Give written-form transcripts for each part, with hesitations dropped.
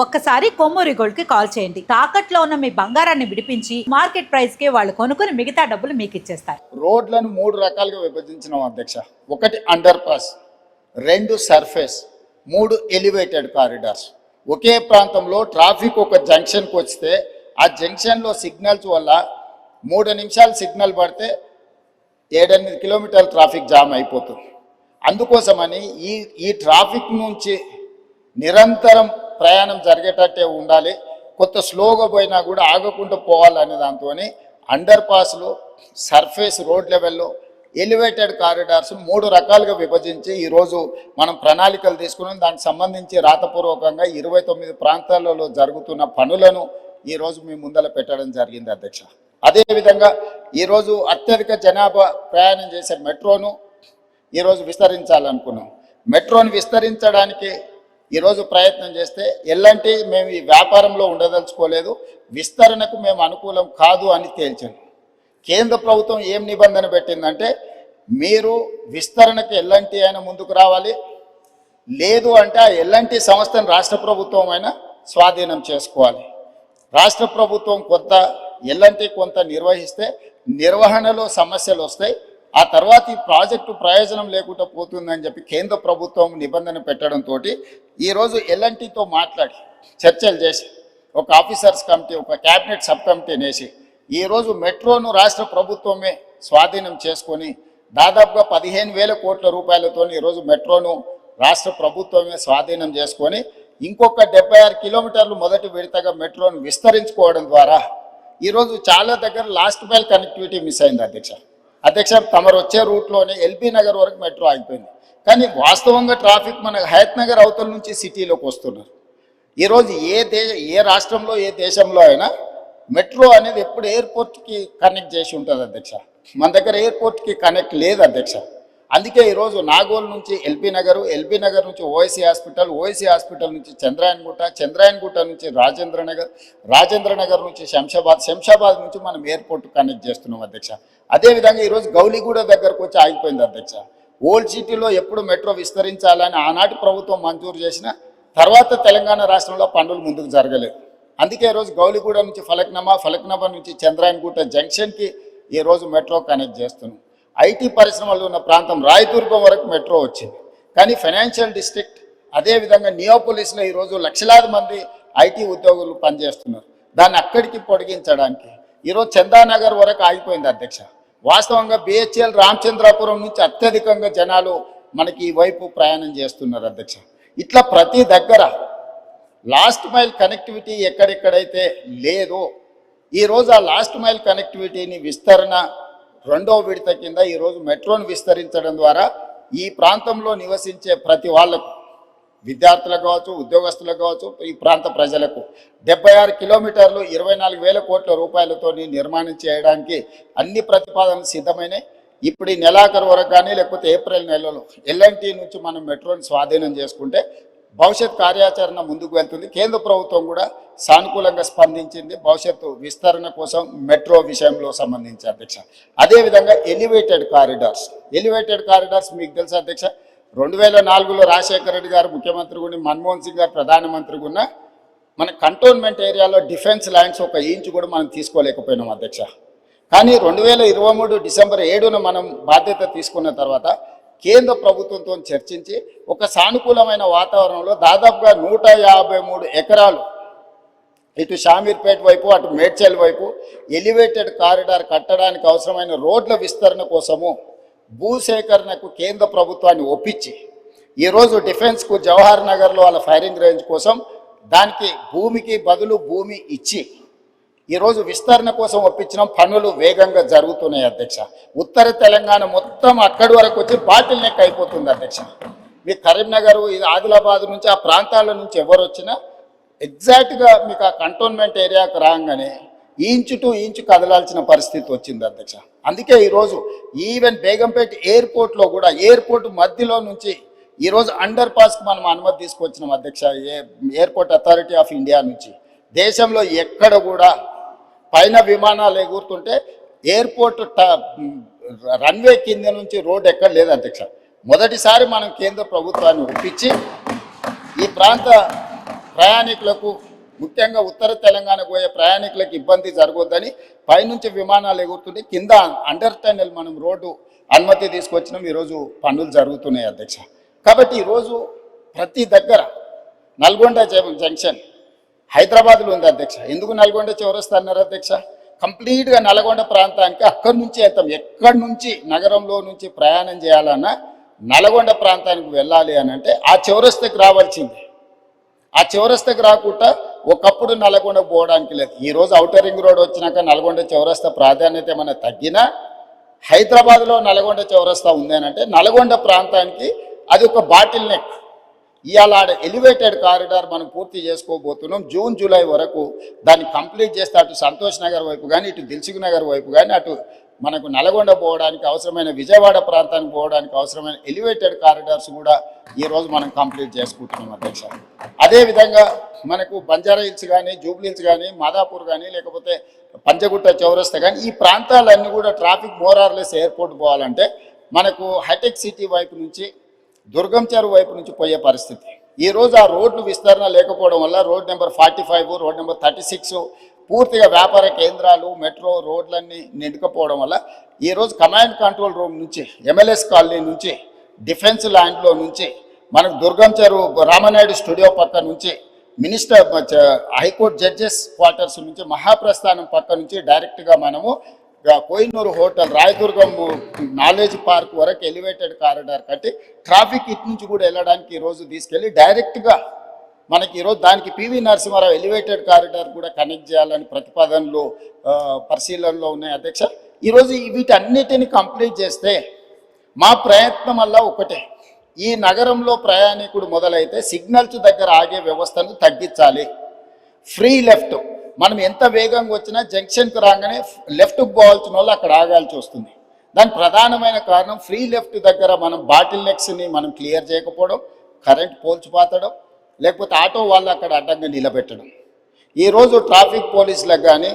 ఒక్కసారి కొమ్మూరి గోల్డ్ కి కాల్ చేయండి. తాకట్లో ఉన్న మీ బంగారాన్ని విడిపించి మార్కెట్ ప్రైస్ కి వాళ్ళు కొనుక్కుని మిగతా డబ్బులు మీకు ఇచ్చేస్తారు. రోడ్లను 3 రకాలుగా విభజించినాం అధ్యక్ష. 1 under pass, 2 surface, 3 elevated corridors. ఒకే ప్రాంతంలో ట్రాఫిక్ ఒక జంక్షన్కి వస్తే ఆ జంక్షన్లో సిగ్నల్స్ వల్ల 3 నిమిషాలు సిగ్నల్ పడితే 7-8 కిలోమీటర్ల ట్రాఫిక్ జామ్ అయిపోతుంది. అందుకోసమని ఈ ట్రాఫిక్ నుంచి నిరంతరం ప్రయాణం జరిగేటట్టే ఉండాలి. కొత్త స్లోగా పోయినా కూడా ఆగకుండా పోవాలనే దాంతో అండర్ పాస్లు, సర్ఫేస్ రోడ్ లెవెల్లో, ఎలివేటెడ్ కారిడార్స్ 3 రకాలుగా విభజించి ఈరోజు మనం ప్రణాళికలు తీసుకున్నాం. దానికి సంబంధించి రాతపూర్వకంగా 29 ప్రాంతాలలో జరుగుతున్న పనులను ఈరోజు మీ ముందర పెట్టడం జరిగింది అధ్యక్ష. అదేవిధంగా ఈరోజు అత్యధిక జనాభా ప్రయాణం చేసే మెట్రోను ఈరోజు విస్తరించాలనుకున్నాం. మెట్రోను విస్తరించడానికి ఈరోజు ప్రయత్నం చేస్తే ఎల్లంటి మేము ఈ వ్యాపారంలో ఉండదలుచుకోలేదు, విస్తరణకు మేము అనుకూలం కాదు అని తేల్చాను. కేంద్ర ప్రభుత్వం ఏం నిబంధన పెట్టిందంటే మీరు విస్తరణకు ఎల్లంటి అయినా ముందుకు రావాలి, లేదు అంటే ఆ ఎల్లంటి సంస్థను రాష్ట్ర ప్రభుత్వం అయినా స్వాధీనం చేసుకోవాలి. రాష్ట్ర ప్రభుత్వం కొంత, ఎల్లంటి కొంత నిర్వహిస్తే నిర్వహణలో సమస్యలు వస్తాయి. ఆ తర్వాత ఈ ప్రాజెక్టు ప్రయోజనం లేకుండా పోతుందని చెప్పి కేంద్ర ప్రభుత్వం నిబంధన పెట్టడంతో ఈరోజు ఎల్ఎన్టీతో మాట్లాడి చర్చలు చేసి ఒక ఆఫీసర్స్ కమిటీ, ఒక క్యాబినెట్ సబ్ కమిటీని వేసి ఈరోజు మెట్రోను రాష్ట్ర ప్రభుత్వమే స్వాధీనం చేసుకొని దాదాపుగా 15,000 కోట్ల రూపాయలతో ఈరోజు మెట్రోను రాష్ట్ర ప్రభుత్వమే స్వాధీనం చేసుకొని ఇంకొక 76 కిలోమీటర్లు మొదటి విడతగా మెట్రోను విస్తరించుకోవడం ద్వారా ఈరోజు చాలా దగ్గర లాస్ట్ మైల్ కనెక్టివిటీ మిస్ అయింది అధ్యక్ష. తమరు వచ్చే రూట్లోనే ఎల్బీ నగర్ వరకు మెట్రో ఆగిపోయింది. కానీ వాస్తవంగా ట్రాఫిక్ మన హయత్ నగర్ అవతల నుంచి సిటీలోకి వస్తున్నారు. ఈరోజు ఏ రాష్ట్రంలో, ఏ దేశంలో అయినా మెట్రో అనేది ఎప్పుడు ఎయిర్పోర్ట్కి కనెక్ట్ చేసి ఉంటుంది అధ్యక్ష. మన దగ్గర ఎయిర్పోర్ట్కి కనెక్ట్ లేదు అధ్యక్ష. అందుకే ఈరోజు నాగోల్ నుంచి ఎల్బీ నగర్ నుంచి ఓఎస్సీ హాస్పిటల్ నుంచి చంద్రాయన్గుట్ట నుంచి రాజేంద్ర నగర్ నుంచి శంషాబాద్ నుంచి మనం ఎయిర్పోర్ట్ కనెక్ట్ చేస్తున్నాం అధ్యక్ష. అదేవిధంగా ఈరోజు గౌలిగూడ దగ్గరకు వచ్చి ఆగిపోయింది అధ్యక్ష. ఓల్డ్ సిటీలో ఎప్పుడు మెట్రో విస్తరించాలని ఆనాటి ప్రభుత్వం మంజూరు చేసిన తర్వాత తెలంగాణ రాష్ట్రంలో పనులు ముందుకు జరగలేదు. అందుకే ఈరోజు గౌలిగూడ నుంచి ఫలక్నామా నుంచి చంద్రాయన్గుట్ట జంక్షన్కి ఈరోజు మెట్రో కనెక్ట్ చేస్తున్నాం. ఐటీ పరిశ్రమలు ఉన్న ప్రాంతం రాయదుర్గం వరకు మెట్రో వచ్చింది. కానీ ఫైనాన్షియల్ డిస్ట్రిక్ట్, అదేవిధంగా నియోపోలిస్లో ఈరోజు లక్షలాది మంది ఐటీ ఉద్యోగులు పనిచేస్తున్నారు. దాన్ని అక్కడికి పొడిగించడానికి ఈరోజు చందానగర్ వరకు ఆగిపోయింది అధ్యక్ష. వాస్తవంగా బిహెచ్ఎల్ రామచంద్రాపురం నుంచి అత్యధికంగా జనాలు మనకి ఈ వైపు ప్రయాణం చేస్తున్నారు అధ్యక్ష. ఇట్లా ప్రతి దగ్గర లాస్ట్ మైల్ కనెక్టివిటీ ఎక్కడెక్కడైతే లేదో ఈరోజు ఆ లాస్ట్ మైల్ కనెక్టివిటీని విస్తరణ 2వ విడత కింద ఈరోజు మెట్రోను విస్తరించడం ద్వారా ఈ ప్రాంతంలో నివసించే ప్రతి వాళ్లకు, విద్యార్థులకు కావచ్చు, ఉద్యోగస్తులకు కావచ్చు, ఈ ప్రాంత ప్రజలకు 76 కిలోమీటర్లు 24,000 కోట్ల రూపాయలతో నిర్మాణం చేయడానికి అన్ని ప్రతిపాదనలు సిద్ధమైనాయి. ఇప్పుడు ఈ నెలాఖరు వరకు కానీ లేకపోతే ఏప్రిల్ నెలలో ఎల్ఎన్టీ నుంచి మనం మెట్రోని స్వాధీనం చేసుకుంటే భవిష్యత్ కార్యాచరణ ముందుకు వెళ్తుంది. కేంద్ర ప్రభుత్వం కూడా సానుకూలంగా స్పందించింది భవిష్యత్తు విస్తరణ కోసం మెట్రో విషయంలో సంబంధించి అధ్యక్ష. అదేవిధంగా ఎలివేటెడ్ కారిడార్స్ మీకు తెలుసు అధ్యక్ష. 2004లో రాజశేఖర రెడ్డి గారు ముఖ్యమంత్రి గుని, మన్మోహన్ సింగ్ గారు ప్రధానమంత్రి గున్న మన కంటోన్మెంట్ ఏరియాలో డిఫెన్స్ ల్యాండ్స్ 1 ఇంచు కూడా మనం తీసుకోలేకపోయినాం అధ్యక్ష. కానీ 2023 డిసెంబర్ 7న మనం బాధ్యత తీసుకున్న తర్వాత కేంద్ర ప్రభుత్వంతో చర్చించి ఒక సానుకూలమైన వాతావరణంలో దాదాపుగా 153 ఎకరాలు ఇటు షామీర్పేట వైపు, అటు మేడ్చల్ వైపు ఎలివేటెడ్ కారిడార్ కట్టడానికి అవసరమైన రోడ్ల విస్తరణ కోసము భూసేకరణకు కేంద్ర ప్రభుత్వాన్ని ఒప్పించి ఈరోజు డిఫెన్స్కు జవహర్ నగర్లో వాళ్ళ ఫైరింగ్ రేంజ్ కోసం దానికి భూమికి బదులు భూమి ఇచ్చి ఈరోజు విస్తరణ కోసం ఒప్పించిన పనులు వేగంగా జరుగుతున్నాయి అధ్యక్ష. ఉత్తర తెలంగాణ మొత్తం అక్కడి వరకు వచ్చి బాటిల్ నెక్ అయిపోతుంది అధ్యక్ష. మీ కరీంనగర్, ఆదిలాబాద్ నుంచి ఆ ప్రాంతాల నుంచి ఎవరు వచ్చినా ఎగ్జాక్ట్గా మీకు ఆ కంటోన్మెంట్ ఏరియాకు రాగానే ఇంచు టు ఇంచు కదలాల్సిన పరిస్థితి వచ్చింది అధ్యక్ష. అందుకే ఈరోజు ఈవెన్ బేగంపేట ఎయిర్పోర్ట్లో కూడా ఎయిర్పోర్ట్ మధ్యలో నుంచి ఈరోజు అండర్ పాస్కి మనం అనుమతి తీసుకొచ్చినాం అధ్యక్ష. ఎయిర్పోర్ట్ అథారిటీ ఆఫ్ ఇండియా నుంచి దేశంలో ఎక్కడ కూడా పైన విమానాలు ఎగురుతుంటే ఎయిర్పోర్ట్ రన్వే కింద నుంచి రోడ్ ఎక్కడ లేదు అధ్యక్ష. మొదటిసారి మనం కేంద్ర ప్రభుత్వాన్ని ఒప్పించి ఈ ప్రాంత ప్రయాణికులకు ముఖ్యంగా ఉత్తర తెలంగాణ పోయే ప్రయాణికులకు ఇబ్బంది జరగొద్దని పైనుంచి విమానాలు ఎగురుతుంటే కింద అండర్ టన్నెల్ మనం రోడ్డు అనుమతి తీసుకొచ్చినాం. ఈరోజు పనులు జరుగుతున్నాయి అధ్యక్ష. కాబట్టి ఈరోజు ప్రతి దగ్గర నల్గొండ జంక్షన్ హైదరాబాద్లో ఉంది అధ్యక్ష. ఎందుకు నల్గొండ చౌరస్తా అన్నారు అధ్యక్ష? కంప్లీట్గా నల్గొండ ప్రాంతానికి అక్కడి నుంచి వెళ్తాం. ఎక్కడి నుంచి నగరంలో నుంచి ప్రయాణం చేయాలన్నా నల్గొండ ప్రాంతానికి వెళ్ళాలి అని అంటే ఆ చౌరస్తాకి రావాల్సిందే. ఆ చౌరస్తాకి రాకుండా ఒకప్పుడు నల్గొండ పోవడానికి లేదు. ఈరోజు ఔటర్ రింగ్ రోడ్ వచ్చినాక నల్గొండ చౌరస్తా ప్రాధాన్యత ఏమైనా తగ్గినా హైదరాబాద్లో నల్గొండ చౌరస్తా ఉంది అని అంటే నల్గొండ ప్రాంతానికి అది ఒక బాటిల్ నెక్. ఇవాళ ఎలివేటెడ్ కారిడార్ మనం పూర్తి చేసుకోబోతున్నాం. జూన్ జూలై వరకు దాన్ని కంప్లీట్ చేస్తే అటు సంతోష్ నగర్ వైపు కానీ ఇటు దిల్సుఖ్ నగర్ వైపు కానీ అటు మనకు నల్గొండ పోవడానికి అవసరమైన విజయవాడ ప్రాంతానికి పోవడానికి అవసరమైన ఎలివేటెడ్ కారిడార్స్ కూడా ఈరోజు మనం కంప్లీట్ చేసుకుంటున్నాం అధ్యక్ష. అదేవిధంగా మనకు బంజారా హిల్స్ కానీ జూబ్లీ హిల్స్ కానీ మాదాపూర్ కానీ లేకపోతే పంజగుట్ట చౌరస్తా కానీ ఈ ప్రాంతాలన్నీ కూడా ట్రాఫిక్ మోరార్లెస్ ఎయిర్పోర్ట్ పోవాలంటే మనకు హైటెక్ సిటీ వైపు నుంచి దుర్గం చెరువు వైపు నుంచి పోయే పరిస్థితి. ఈరోజు ఆ రోడ్లు విస్తరణ లేకపోవడం వల్ల రోడ్ నెంబర్ 45 రోడ్ నెంబర్ 36 పూర్తిగా వ్యాపార కేంద్రాలు మెట్రో రోడ్లన్నీ నిండుకపోవడం వల్ల ఈరోజు కమాండ్ కంట్రోల్ రూమ్ నుంచి MLS కాలనీ నుంచి డిఫెన్స్ ల్యాండ్లో నుంచి మనకు దుర్గం చెరువు రామనాయుడు స్టూడియో పక్క నుంచి మినిస్టర్ హైకోర్టు జడ్జెస్ క్వార్టర్స్ నుంచి మహాప్రస్థానం పక్క నుంచి డైరెక్ట్గా మనము Kohinoor hotel Rayadurgam knowledge park వరకు ఎలివేటెడ్ కారిడార్ కట్టి ట్రాఫిక్ ఇటు నుంచి కూడా వెళ్ళడానికి ఈరోజు తీసుకెళ్ళి డైరెక్ట్గా మనకి ఈరోజు దానికి పివి నరసింహారావు ఎలివేటెడ్ కారిడార్ కూడా కనెక్ట్ చేయాలని ప్రతిపాదనలు పరిశీలనలో ఉన్నాయి అధ్యక్ష. ఈరోజు వీటన్నిటిని కంప్లీట్ చేస్తే మా ప్రయత్నం వల్ల ఒకటే, ఈ నగరంలో ప్రయాణికుడు మొదలైతే సిగ్నల్స్ దగ్గర ఆగే వ్యవస్థను తగ్గించాలి. ఫ్రీ లెఫ్ట్ మనం ఎంత వేగంగా వచ్చినా జంక్షన్కి రాగానే లెఫ్ట్కి పోవాల్సిన వాళ్ళు అక్కడ ఆగాల్సి వస్తుంది. దానికి ప్రధానమైన కారణం ఫ్రీ లెఫ్ట్ దగ్గర మనం బాటిల్ నెక్స్ని మనం క్లియర్ చేయకపోవడం, కరెంట్ పోల్చి పాతడం, లేకపోతే ఆటో వాళ్ళు అక్కడ అడ్డంగా నిలబెట్టడం. ఈరోజు ట్రాఫిక్ పోలీసులకు కానీ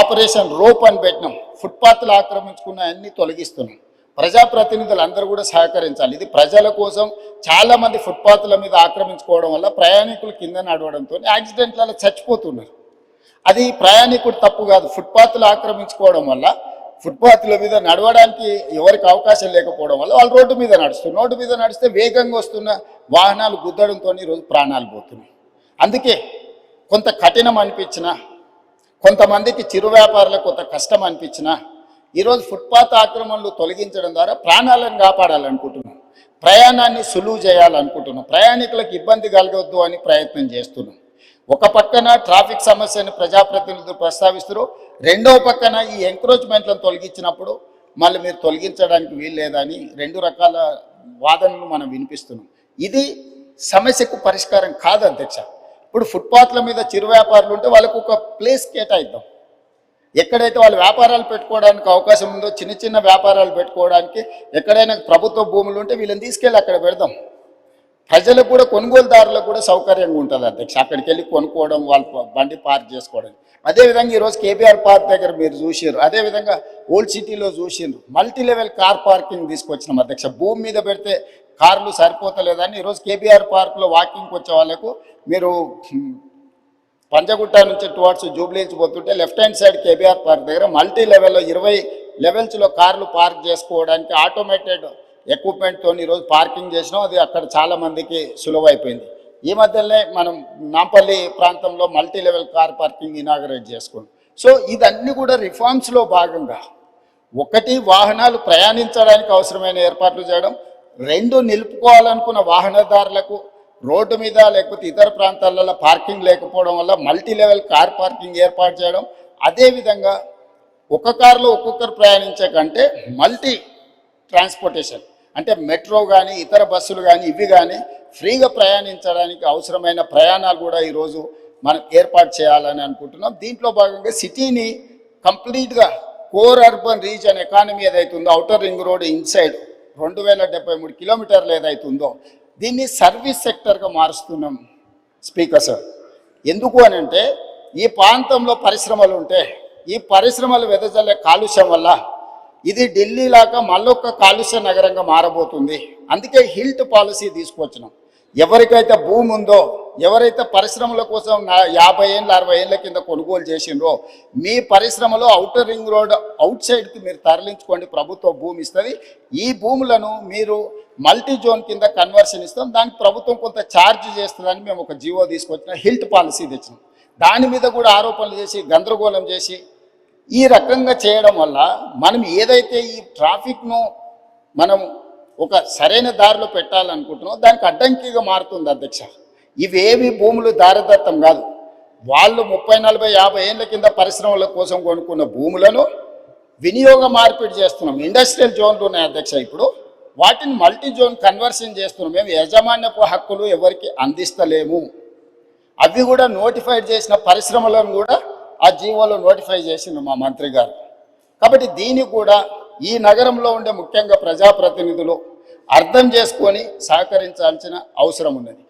ఆపరేషన్ రోప్ అని పెట్టినాం. ఫుట్పాత్లు ఆక్రమించుకున్న అన్ని తొలగిస్తున్నాం. ప్రజాప్రతినిధులు అందరూ కూడా సహకరించాలి. ఇది ప్రజల కోసం. చాలామంది ఫుట్పాత్ల మీద ఆక్రమించుకోవడం వల్ల ప్రయాణికులు కింద నడవడంతో యాక్సిడెంట్లలో చచ్చిపోతున్నారు. అది ప్రయాణికుడు తప్పు కాదు. ఫుట్పాత్లు ఆక్రమించుకోవడం వల్ల ఫుట్పాత్ల మీద నడవడానికి ఎవరికి అవకాశం లేకపోవడం వల్ల వాళ్ళు రోడ్డు మీద నడుస్తున్నారు. రోడ్డు మీద నడిస్తే వేగంగా వస్తున్న వాహనాలు గుద్దడంతో ఈరోజు ప్రాణాలు పోతున్నాయి. అందుకే కొంత కఠినం అనిపించినా, కొంతమందికి చిరు వ్యాపారులకు కొంత కష్టం అనిపించినా ఈరోజు ఫుట్పాత్ ఆక్రమణలు తొలగించడం ద్వారా ప్రాణాలను కాపాడాలనుకుంటున్నాం, ప్రయాణాన్ని సులువు చేయాలనుకుంటున్నాం, ప్రయాణికులకు ఇబ్బంది కలగొద్దు అని ప్రయత్నం చేస్తున్నాం. ఒక పక్కన ట్రాఫిక్ సమస్యను ప్రజాప్రతినిధులు ప్రస్తావిస్తారు, రెండో పక్కన ఈ ఎంక్రోచ్మెంట్లను తొలగించినప్పుడు మళ్ళీ మీరు తొలగించడానికి వీల్లేదని రెండు రకాల వాదనలు మనం వినిపిస్తున్నాం. ఇది సమస్యకు పరిష్కారం కాదు అధ్యక్ష. ఇప్పుడు ఫుట్పాత్ల మీద చిరు వ్యాపారులు ఉంటే వాళ్ళకు ఒక ప్లేస్ కేటాయిద్దాం. ఎక్కడైతే వాళ్ళు వ్యాపారాలు పెట్టుకోవడానికి అవకాశం ఉందో, చిన్న చిన్న వ్యాపారాలు పెట్టుకోవడానికి ఎక్కడైనా ప్రభుత్వ భూములు ఉంటే వీళ్ళని తీసుకెళ్ళి అక్కడ పెడదాం. ప్రజలకు కూడా, కొనుగోలుదారులకు కూడా సౌకర్యంగా ఉంటుంది అధ్యక్ష. అక్కడికి వెళ్ళి కొనుక్కోవడం, వాళ్ళ బండి పార్క్ చేసుకోవడం. అదేవిధంగా ఈరోజు కేబీఆర్ పార్క్ దగ్గర మీరు చూసారు, అదేవిధంగా ఓల్డ్ సిటీలో చూసిండ్రు. మల్టీ లెవెల్ కార్ పార్కింగ్ తీసుకొచ్చినాం అధ్యక్ష. భూమి మీద పెడితే కార్లు సరిపోతలేదని ఈరోజు కేబీఆర్ పార్క్లో వాకింగ్కి వచ్చే వాళ్ళకు మీరు పంజగుట్ట నుంచి టువర్డ్స్ జూబ్లీ హిల్స్ పోతుంటే left hand side KBR park దగ్గర మల్టీ లెవెల్లో 20 లెవెల్స్లో కార్లు పార్క్ చేసుకోవడానికి ఆటోమేటెడ్ ఎక్విప్మెంట్తో ఈరోజు పార్కింగ్ చేసినాం. అది అక్కడ చాలామందికి సులువైపోయింది. ఈ మధ్యలోనే మనం నాంపల్లి ప్రాంతంలో multi level car parking inaugurate చేసుకున్నాం. సో ఇదన్నీ కూడా రిఫార్మ్స్లో భాగంగా, ఒకటి వాహనాలు ప్రయాణించడానికి అవసరమైన ఏర్పాట్లు చేయడం, రెండు నిలుపుకోవాలనుకున్న వాహనదారులకు రోడ్డు మీద లేకపోతే ఇతర ప్రాంతాలలో పార్కింగ్ లేకపోవడం వల్ల మల్టీ లెవెల్ కార్ పార్కింగ్ ఏర్పాటు చేయడం. అదేవిధంగా ఒక కారులో ఒక్కొక్కరు ప్రయాణించే కంటే మల్టీ ట్రాన్స్పోర్టేషన్ అంటే మెట్రో కానీ ఇతర బస్సులు కానీ ఇవి కానీ ఫ్రీగా ప్రయాణించడానికి అవసరమైన ప్రయాణాలు కూడా ఈరోజు మనం ఏర్పాటు చేయాలని అనుకుంటున్నాం. దీంట్లో భాగంగా సిటీని కంప్లీట్గా కోర్ అర్బన్ రీజన్ ఎకానమీ ఏదైతుందో, ఔటర్ రింగ్ రోడ్ ఇన్సైడ్ 2073 కిలోమీటర్లు ఏదైతుందో దీన్ని సర్వీస్ సెక్టర్గా మారుస్తున్నాం స్పీకర్ సార్. ఎందుకు అని అంటే ఈ ప్రాంతంలో పరిశ్రమలు ఉంటే ఈ పరిశ్రమలు వెదజల్లే కాలుష్యం వల్ల ఇది ఢిల్లీ లాగా మళ్ళొక్క కాలుష్య నగరంగా మారబోతుంది. అందుకే హిల్ట్ పాలసీ తీసుకొచ్చినాం. ఎవరికైతే భూమి ఉందో, ఎవరైతే పరిశ్రమల కోసం 50 ఏళ్ళు 60 ఏళ్ళ కింద కొనుగోలు చేసిండ్రో, మీ పరిశ్రమలో ఔటర్ రింగ్ రోడ్ అవుట్ సైడ్కి మీరు తరలించుకోండి, ప్రభుత్వం భూమి ఇస్తుంది. ఈ భూములను మీరు మల్టీ జోన్ కింద కన్వర్షన్ ఇస్తాం, దానికి ప్రభుత్వం కొంత ఛార్జ్ చేస్తుందని మేము ఒక జీవో తీసుకొచ్చిన, హిల్ట్ పాలసీ తెచ్చినాం. దాని మీద కూడా ఆరోపణలు చేసి గందరగోళం చేసి ఈ రకంగా చేయడం వల్ల మనం ఏదైతే ఈ ట్రాఫిక్ను మనం ఒక సరైన దారిలో పెట్టాలనుకుంటున్నాం, దానికి అడ్డంకిగా మారుతుంది అధ్యక్ష. ఇవేవి భూములు దారదత్తం కాదు. వాళ్ళు 30, 40, 50 ఏళ్ళ కింద పరిశ్రమల కోసం కొనుక్కున్న భూములను వినియోగ మార్పిడి చేస్తున్నాం. ఇండస్ట్రియల్ జోన్లు ఉన్నాయి అధ్యక్ష, ఇప్పుడు వాటిని మల్టీ జోన్ కన్వర్షన్ చేస్తున్నాం. మేము యాజమాన్యపు హక్కులు ఎవరికి అందిస్తలేము. అవి కూడా నోటిఫైడ్ చేసిన పరిశ్రమలను కూడా ఆ జీవోలో నోటిఫై చేసిండు మా మంత్రి గారు. కాబట్టి దీన్ని కూడా ఈ నగరంలో ఉండే ముఖ్యంగా ప్రజాప్రతినిధులు అర్థం చేసుకొని సహకరించాల్సిన అవసరం ఉన్నది.